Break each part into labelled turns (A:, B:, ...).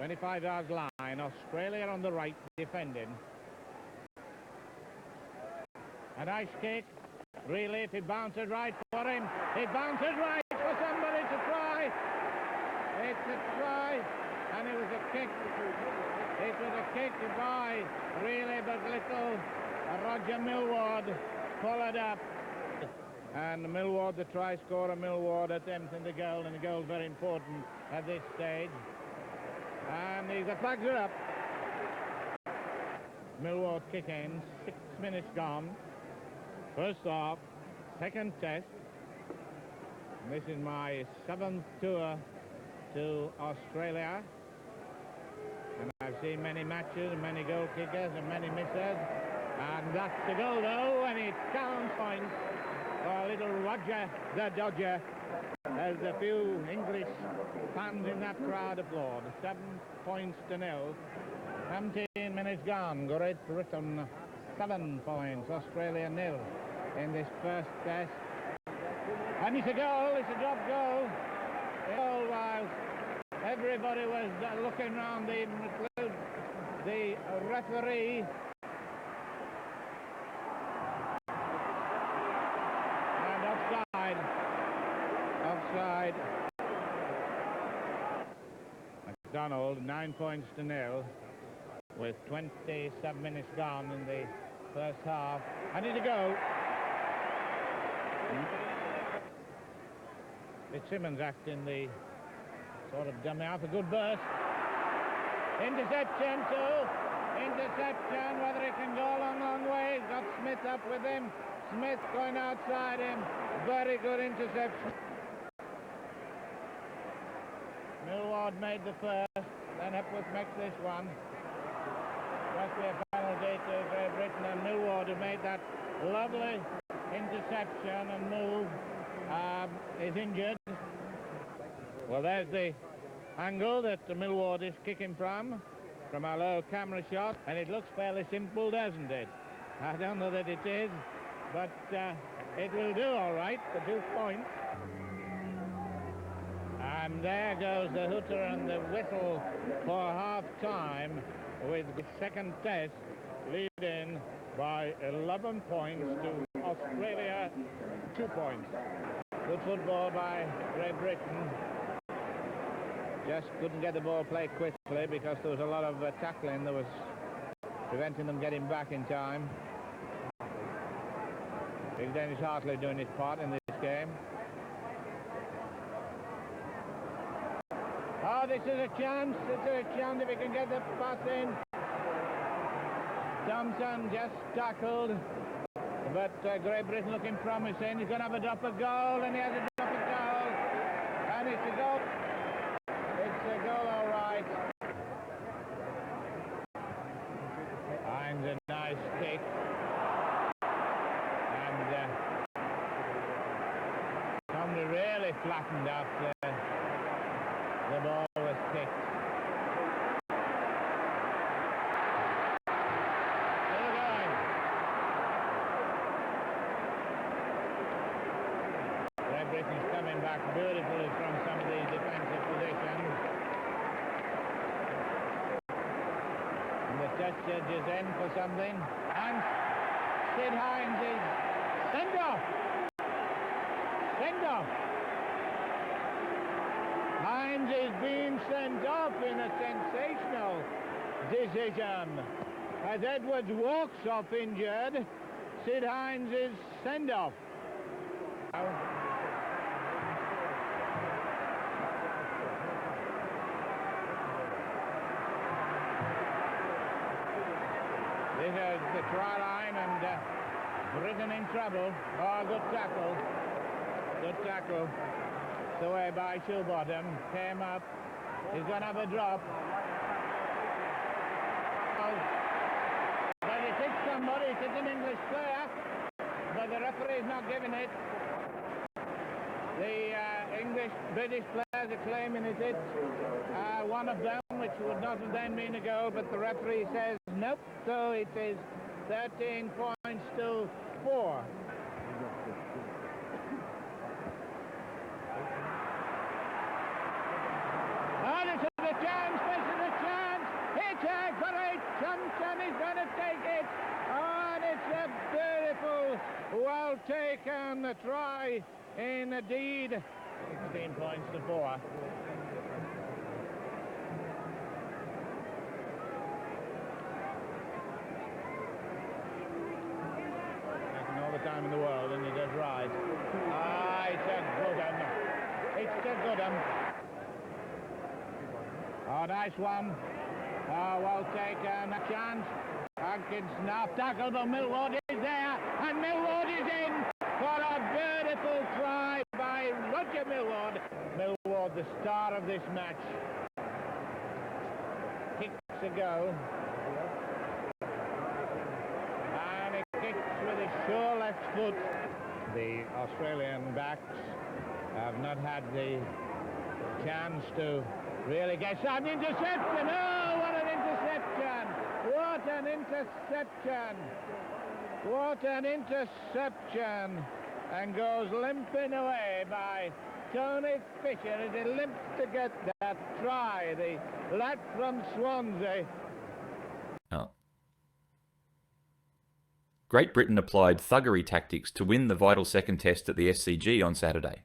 A: 25-yard line. Australia on the right defending. A nice kick. Really, if it bounces right for him. It bounces right for somebody to try. It's a try. And it was a kick. It was a kick by really but little Roger Millward followed up. And Millward, the try scorer, Millward attempting the goal, and the goal very important at this stage. And the flags are up. Millward kicking, 6 minutes gone. First off, second test. This is my 7th tour to Australia. And I've seen many matches and many goal kickers and many missers. And that's the goal though, and it counts points for little Roger the Dodger, as a few English fans in that crowd applaud. 7 points to 0. 17 minutes gone. Great Britain 7 points, Australia 0 in this first test. And it's a goal, it's a drop goal. A goal while everybody was looking round, the referee. And offside. Offside. McDonald, 9 points to 0 with 27 minutes gone in the first half. And it's a goal. Fitzsimmons acting the sort of dummy half. A good burst. Interception too. Interception, whether it can go a long way. He's got Smith up with him. Smith going outside him. Very good interception. Millward made the first. Then Hepworth makes this one. Must be a penalty to Great Britain, and Millward who made that lovely interception and move is injured. Well, there's the angle that Millward is kicking from a low camera shot, and it looks fairly simple, doesn't it? I don't know that it is, but it will do all right for 2 points. And there goes the hooter and the whistle for half-time, with the second test leading by 11 points to Australia 2 points. Good football by Great Britain. Just couldn't get the ball played quickly because there was a lot of tackling that was preventing them getting back in time. Big Dennis Hartley doing his part in this game. Oh, this is a chance. This is a chance if he can get the pass in. Thompson just tackled, but Great Britain looking promising. He's going to have a drop of goal, and he has a drop of goal, and it's a goal. It's a goal, all right. Finds a nice kick, and Comrie really flattened after the ball was kicked. Still going. Great Britain's coming back beautifully from some of these defensive positions. And the touch edges in for something. And Sid Hines is sent off. Sent off. Hines is being sent off in a sensational decision. As Edwards walks off injured, Sid Hines is sent off. This is the try line, and Britain in trouble. Oh, good tackle. Good tackle. Away by Shilbottom, came up, he's going to have a drop. But it hits somebody, it is an English player, but the referee is not giving it. The British players are claiming it hit one of them, which would not then mean a goal, but the referee says nope, so it is 13 points to 4. This is a chance, this is a he's going to take it. Oh, and it's a beautiful, well-taken try indeed. 16 points to 4. All the time in the world, and he does right. Ah, it's a good one. It's a good one. Oh, nice one. Oh, well taken. A chance. Hankins now tackle, but Millward is there, and Millward is in for a beautiful try by Roger Millward. Millward, the star of this match. Kicks a go. With his sure left foot. The Australian backs have not had the chance to really get some interception. Oh, what an interception! What an interception! What an interception! And goes limping away by Tony Fisher as he limps to get that try. The lad from Swansea.
B: Oh. Great Britain applied thuggery tactics to win the vital second test at the SCG on Saturday.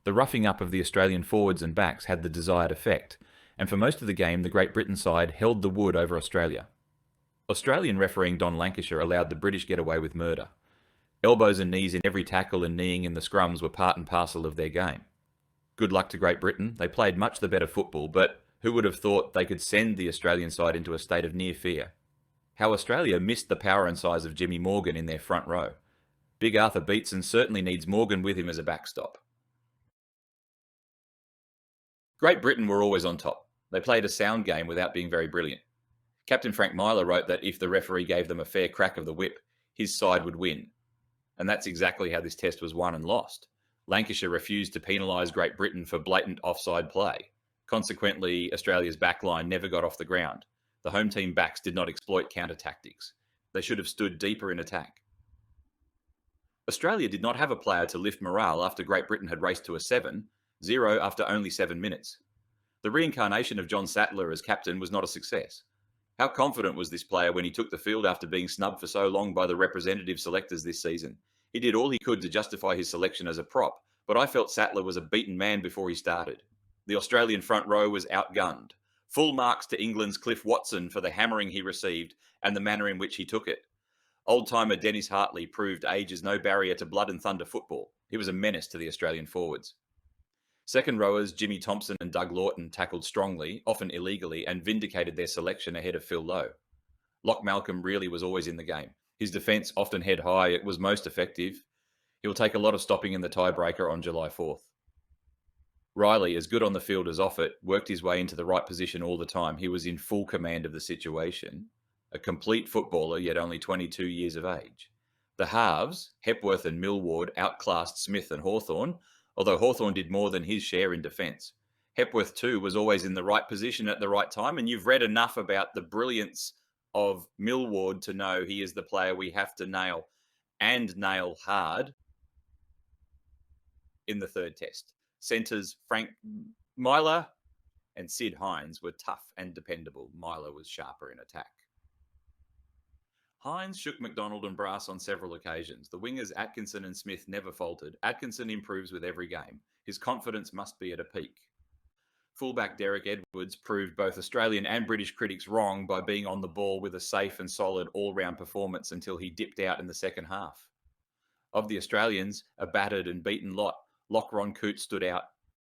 B: The roughing up of the Australian forwards and backs had the desired effect, and for most of the game the Great Britain side held the wood over Australia. Australian refereeing Don Lancashire allowed the British get away with murder. Elbows and knees in every tackle and kneeing in the scrums were part and parcel of their game. Good luck to Great Britain, they played much the better football, but who would have thought they could send the Australian side into a state of near fear? How Australia missed the power and size of Jimmy Morgan in their front row. Big Arthur Beetson certainly needs Morgan with him as a backstop. Great Britain were always on top. They played a sound game without being very brilliant. Captain Frank Myler wrote that if the referee gave them a fair crack of the whip, his side would win. And that's exactly how this test was won and lost. Lancashire refused to penalise Great Britain for blatant offside play. Consequently, Australia's backline never got off the ground. The home team backs did not exploit counter-tactics. They should have stood deeper in attack. Australia did not have a player to lift morale after Great Britain had raced to a 7-0 after only 7 minutes. The reincarnation of John Sattler as captain was not a success. How confident was this player when he took the field after being snubbed for so long by the representative selectors this season? He did all he could to justify his selection as a prop, but I felt Sattler was a beaten man before he started. The Australian front row was outgunned. Full marks to England's Cliff Watson for the hammering he received and the manner in which he took it. Old-timer Dennis Hartley proved age is no barrier to blood and thunder football. He was a menace to the Australian forwards. Second rowers Jimmy Thompson and Doug Lawton tackled strongly, often illegally, and vindicated their selection ahead of Phil Lowe. Locke Malcolm really was always in the game. His defence, often head high, it was most effective. He will take a lot of stopping in the tiebreaker on July 4th. Riley, as good on the field as off it, worked his way into the right position all the time. He was in full command of the situation. A complete footballer, yet only 22 years of age. The halves, Hepworth and Millward, outclassed Smith and Hawthorn, although Hawthorn did more than his share in defence. Hepworth, too, was always in the right position at the right time, and you've read enough about the brilliance of Millward to know he is the player we have to nail, and nail hard, in the third test. Centres Frank Myler and Sid Hines were tough and dependable. Myler was sharper in attack. Hines shook McDonald and Brass on several occasions. The wingers Atkinson and Smith never faltered. Atkinson improves with every game. His confidence must be at a peak. Fullback Derek Edwards proved both Australian and British critics wrong by being on the ball with a safe and solid all-round performance until he dipped out in the second half. Of the Australians, a battered and beaten lot, Lachlan Coote stood out.